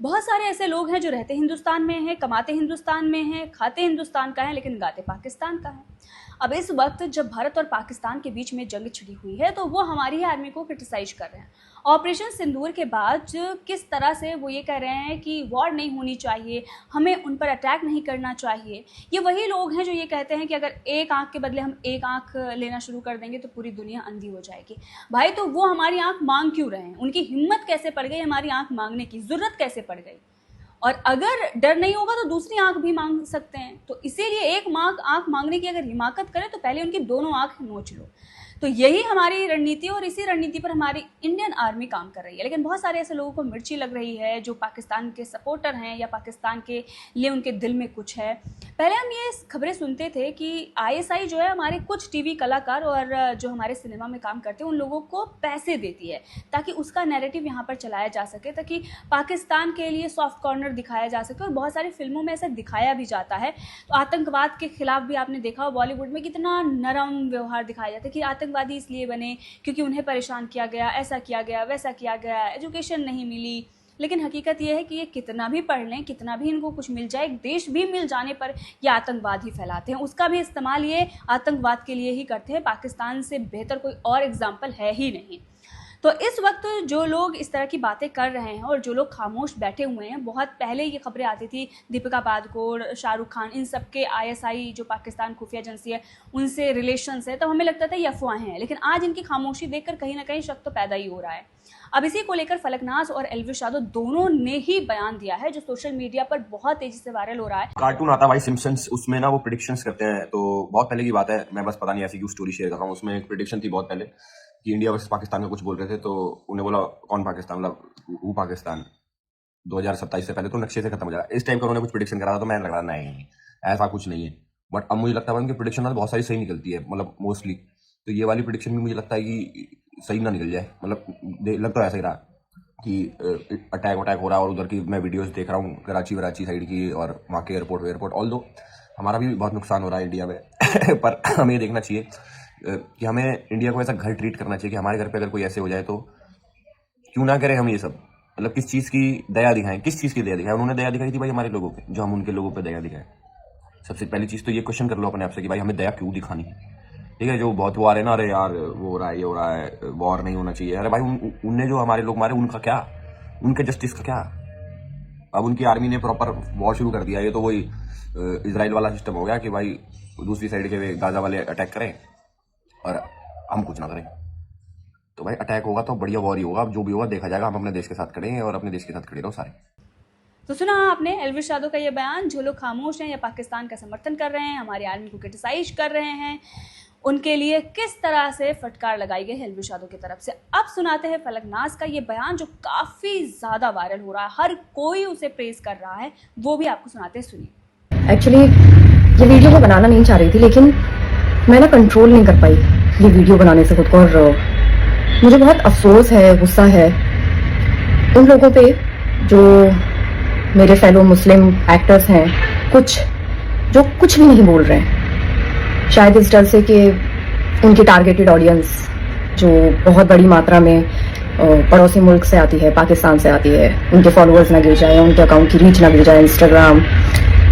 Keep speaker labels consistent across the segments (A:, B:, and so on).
A: बहुत सारे ऐसे लोग हैं जो रहते हिंदुस्तान में हैं, कमाते हिंदुस्तान में हैं, खाते हिंदुस्तान का है, लेकिन गाते पाकिस्तान का है। अब इस वक्त जब भारत और पाकिस्तान के बीच में जंग छिड़ी हुई है तो वो हमारी आर्मी को क्रिटिसाइज कर रहे हैं। ऑपरेशन सिंदूर के बाद किस तरह से वो ये कह रहे हैं कि वॉर नहीं होनी चाहिए, हमें उन पर अटैक नहीं करना चाहिए। ये वही लोग हैं जो ये कहते हैं कि अगर एक आंख के बदले हम एक आंख लेना शुरू कर देंगे तो पूरी दुनिया अंधी हो जाएगी। भाई तो वो हमारी आंख मांग क्यों रहे हैं? उनकी हिम्मत कैसे पड़ गई हमारी आंख मांगने की, जरूरत कैसे पड़ गई? और अगर डर नहीं होगा तो दूसरी आंख भी मांग सकते हैं। तो इसीलिए एक आंख मांगने की अगर हिमाकत करें तो पहले उनकी दोनों आंख नोच लो। तो यही हमारी रणनीति और इसी रणनीति पर हमारी इंडियन आर्मी काम कर रही है। लेकिन बहुत सारे ऐसे लोगों को मिर्ची लग रही है जो पाकिस्तान के सपोर्टर हैं या पाकिस्तान के लिए उनके दिल में कुछ है। पहले हम ये खबरें सुनते थे कि ISI जो है हमारे कुछ टीवी कलाकार और जो हमारे सिनेमा में काम करते हैं उन लोगों को पैसे देती है ताकि उसका नैरेटिव यहाँ पर चलाया जा सके, ताकि पाकिस्तान के लिए सॉफ्ट कॉर्नर दिखाया जा सके। और बहुत सारी फिल्मों में ऐसा दिखाया भी जाता है। तो आतंकवाद के खिलाफ भी आपने देखा हो बॉलीवुड में कितना नरम व्यवहार दिखाया जाता है कि आतंकवादी इसलिए बने क्योंकि उन्हें परेशान किया गया, ऐसा किया गया, वैसा किया गया, एजुकेशन नहीं मिली। लेकिन हकीकत यह है कि ये कितना भी पढ़ लें, कितना भी इनको कुछ मिल जाए, एक देश भी मिल जाने पर ये आतंकवाद ही फैलाते हैं। उसका भी इस्तेमाल ये आतंकवाद के लिए ही करते हैं। पाकिस्तान से बेहतर कोई और एग्जाम्पल है ही नहीं। तो इस वक्त जो लोग इस तरह की बातें कर रहे हैं और जो लोग खामोश बैठे हुए हैं, बहुत पहले ये खबरें आती थी दीपिका पादुकोण, शाहरुख खान, इन सब के ISI जो पाकिस्तान खुफिया एजेंसी है उनसे रिलेशंस है, तो हमें लगता था ये अफवाहें हैं। लेकिन आज इनकी खामोशी देखकर कहीं ना कहीं शक तो पैदा ही हो रहा है। अब इसी को लेकर फलकनाज और एल्विश यादव दोनों ने ही बयान दिया है जो सोशल मीडिया पर बहुत तेजी से वायरल हो रहा है।
B: कार्टून आता भाई सिम्पसन्स, उसमें ना वो प्रेडिक्शंस करते हैं। तो बहुत पहले की बात है, मैं बस पता नहीं ऐसी क्यों स्टोरी शेयर कर रहा हूँ। उसमें एक प्रेडिक्शन थी बहुत पहले कि इंडिया वर्सेस पाकिस्तान का कुछ बोल रहे थे, तो उन्हें बोला कौन पाकिस्तान, मतलब वो पाकिस्तान 2027 से पहले तो नक्शे से खत्म हो जाएगा। इस टाइम का उन्होंने कुछ प्रेडिक्शन करा था, तो मैं लग रहा नहीं ऐसा कुछ नहीं है। बट अब मुझे लगता है उनकी प्रेडिक्शन ना बहुत सारी सही निकलती है, मतलब मोस्टली। तो ये वाली प्रेडिक्शन भी मुझे लगता है कि सही ना निकल जाए। मतलब लग तो ऐसा ही रहा कि अटैक हो रहा है और उधर की मैं वीडियोस देख रहा हूँ कराची साइड की और वहाँ के एयरपोर्ट ऑल दो हमारा भी बहुत नुकसान हो रहा है इंडिया में पर हमें ये देखना चाहिए कि हमें इंडिया को ऐसा घर ट्रीट करना चाहिए कि हमारे घर पे अगर कोई ऐसे हो जाए तो क्यों ना करें हम ये सब। मतलब किस चीज़ की दया दिखाएं, किस चीज़ की दया दिखाएं? उन्होंने दया दिखाई थी भाई हमारे लोगों पे, जो हम उनके लोगों पे दया दिखाएं। सबसे पहली चीज़ तो ये क्वेश्चन कर लो अपने आप से कि भाई हमें दया क्यों दिखानी है। ठीक है, जो बहुत वो आ रहे ना, अरे यार वो हो रहा है, ये हो रहा है, वॉर नहीं होना चाहिए। अरे भाई उनने जो हमारे लोग मारे उनका क्या, उनके जस्टिस का क्या? अब उनकी आर्मी ने प्रॉपर वॉर शुरू कर दिया। ये तो वही इजराइल वाला सिस्टम हो गया कि भाई दूसरी साइड के गाजा वाले अटैक करें और हम कुछ ना करें। तो भाई अटैक होगा तो बढ़िया वॉर ही होगा, जो भी होगा देखा जाएगा। हम अपने देश के साथ खड़े हैं और अपने देश के साथ खड़े रहो सारे।
A: तो सुना आपने एल्विश यादव का ये बयान। जो लोग खामोश हैं या पाकिस्तान का समर्थन कर रहे हैं, हमारी आर्मी को क्रिटिसाइज कर रहे हैं, उनके लिए किस तरह से फटकार लगाई गई है एल्विश यादव की तरफ से। अब सुनाते हैं फलकनाज का ये बयान जो काफी ज्यादा वायरल हो रहा है, हर कोई उसे प्रेज कर रहा है, वो भी आपको सुनाते हैं, सुनिए।
C: एक्चुअली ये वीडियो मैं बनाना नहीं चाह रही थी, लेकिन मैं ना कंट्रोल नहीं कर पाई ये वीडियो बनाने से खुद को। और मुझे बहुत अफसोस है, गुस्सा है उन लोगों पे जो मेरे फेलो मुस्लिम एक्टर्स हैं, जो कुछ भी नहीं बोल रहे हैं। शायद इस डर से कि उनकी टारगेटेड ऑडियंस जो बहुत बड़ी मात्रा में पड़ोसी मुल्क से आती है, पाकिस्तान से आती है, उनके फॉलोअर्स ना गिर जाए, उनके अकाउंट की रीच ना गिर जाए, इंस्टाग्राम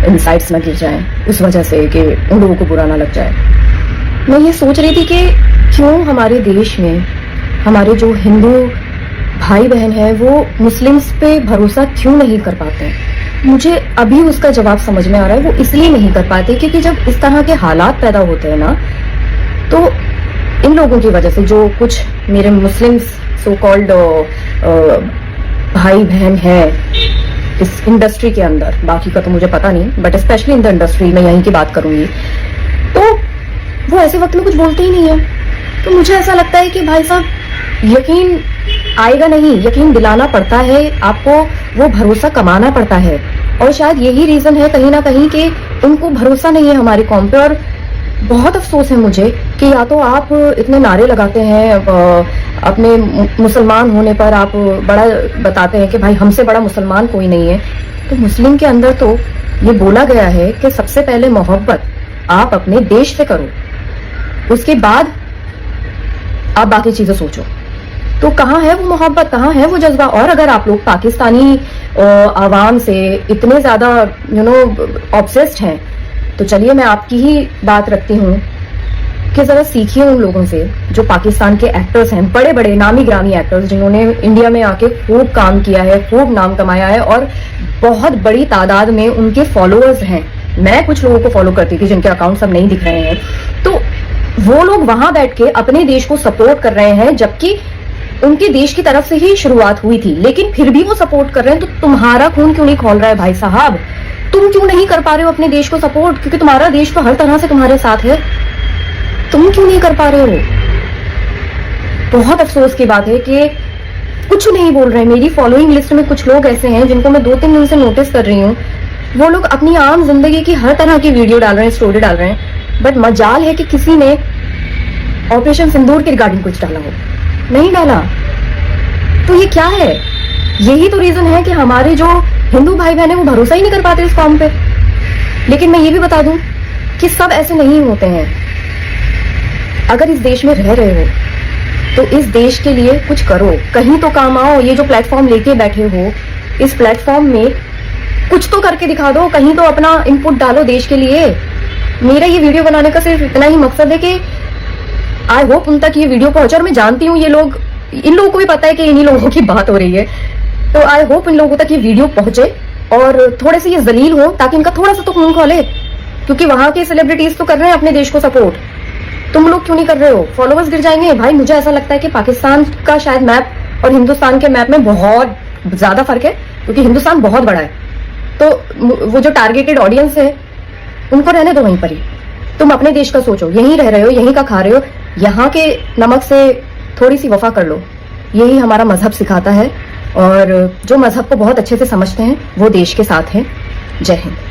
C: इनसाइट्स ना गिर जाए, उस वजह से कि उन लोगों को बुरा ना लग जाए। मैं ये सोच रही थी कि क्यों हमारे देश में हमारे जो हिंदू भाई बहन हैं वो मुस्लिम्स पे भरोसा क्यों नहीं कर पाते हैं। मुझे अभी उसका जवाब समझ में आ रहा है। वो इसलिए नहीं कर पाते क्योंकि जब इस तरह के हालात पैदा होते हैं ना, तो इन लोगों की वजह से जो कुछ मेरे मुस्लिम सो कॉल्ड भाई बहन हैं इस इंडस्ट्री के अंदर, बाकी का तो मुझे पता नहीं, but specially in the industry मैं यहीं की बात करूंगी, तो वो ऐसे वक्त में कुछ बोलते ही नहीं है। तो मुझे ऐसा लगता है कि भाई साहब यकीन आएगा नहीं, यकीन दिलाना पड़ता है आपको, वो भरोसा कमाना पड़ता है। और शायद यही रीजन है कहीं ना कहीं कि उनको भरोसा नहीं है हमारी कौम पे। और बहुत अफसोस है मुझे कि या तो आप इतने नारे लगाते हैं अपने मुसलमान होने पर, आप बड़ा बताते हैं कि भाई हमसे बड़ा मुसलमान कोई नहीं है। तो मुस्लिम के अंदर तो ये बोला गया है कि सबसे पहले मोहब्बत आप अपने देश से करो, उसके बाद आप बाकी चीजें सोचो। तो कहाँ है वो मोहब्बत, कहाँ है वो जज्बा? और अगर आप लोग पाकिस्तानी आवाम से इतने ज्यादा ऑब्सेस्ड हैं, तो चलिए मैं आपकी ही बात रखती हूँ कि जरा सीखिए उन लोगों से जो पाकिस्तान के एक्टर्स हैं, बड़े बड़े नामी ग्रामी एक्टर्स जिन्होंने इंडिया में आके खूब काम किया है, खूब नाम कमाया है और बहुत बड़ी तादाद में उनके फॉलोअर्स हैं। मैं कुछ लोगों को फॉलो करती थी जिनके अकाउंट सब नहीं दिख रहे हैं, तो वो लोग वहां बैठ के अपने देश को सपोर्ट कर रहे हैं, जबकि उनके देश की तरफ से ही शुरुआत हुई थी, लेकिन फिर भी वो सपोर्ट कर रहे हैं। तो तुम्हारा खून क्यों नहीं खौल रहा है भाई साहब? तुम क्यों नहीं कर पा रहे हो अपने देश को सपोर्ट? क्योंकि तुम्हारा देश तो हर तरह से तुम्हारे साथ है, तुम क्यों नहीं कर पा रहे हो? बहुत अफसोस की बात है कि कुछ नहीं बोल रहे हैं। मेरी फॉलोइंग लिस्ट में कुछ लोग ऐसे हैं जिनको मैं 2-3 दिन से नोटिस कर रही हूँ, वो लोग अपनी आम जिंदगी की हर तरह की वीडियो डाल रहे हैं, स्टोरी डाल रहे हैं, बट मजाल है कि किसी ने ऑपरेशन सिंदूर के रिगार्डिंग कुछ डाला हो, नहीं डाला। तो ये क्या है? यही तो रीजन है कि हमारे जो हिंदू भाई बहन है वो भरोसा ही नहीं कर पाते इस कॉम पे। लेकिन मैं ये भी बता दूं कि सब ऐसे नहीं होते हैं। अगर इस देश में रह रहे हो तो इस देश के लिए कुछ करो, कहीं तो काम आओ। ये जो प्लेटफॉर्म लेके बैठे हो, इस प्लेटफॉर्म में कुछ तो करके दिखा दो, कहीं तो अपना इनपुट डालो देश के लिए। मेरा ये वीडियो बनाने का सिर्फ इतना ही मकसद है कि आई होप उन तक ये वीडियो पहुंचे। और मैं जानती हूँ ये लोग, इन लोगों को भी पता है कि इन्हीं लोगों की बात हो रही है, तो आई होप इन लोगों तक ये वीडियो पहुंचे और थोड़े से ये जलील हो, ताकि इनका थोड़ा सा तो खून खोले। क्योंकि वहां के सेलिब्रिटीज तो कर रहे हैं अपने देश को सपोर्ट, तुम लोग क्यों नहीं कर रहे हो? फॉलोअर्स गिर जाएंगे भाई। मुझे ऐसा लगता है कि पाकिस्तान का शायद मैप और हिंदुस्तान के मैप में बहुत ज्यादा फर्क है, क्योंकि हिंदुस्तान बहुत बड़ा है। तो वो जो टारगेटेड ऑडियंस है उनको रहने दो वहीं पर ही। तुम अपने देश का सोचो, यहीं रह रहे हो, यहीं का खा रहे हो, यहाँ के नमक से थोड़ी सी वफा कर लो। यही हमारा मजहब सिखाता है, और जो मजहब को बहुत अच्छे से समझते हैं वो देश के साथ हैं। जय हिंद।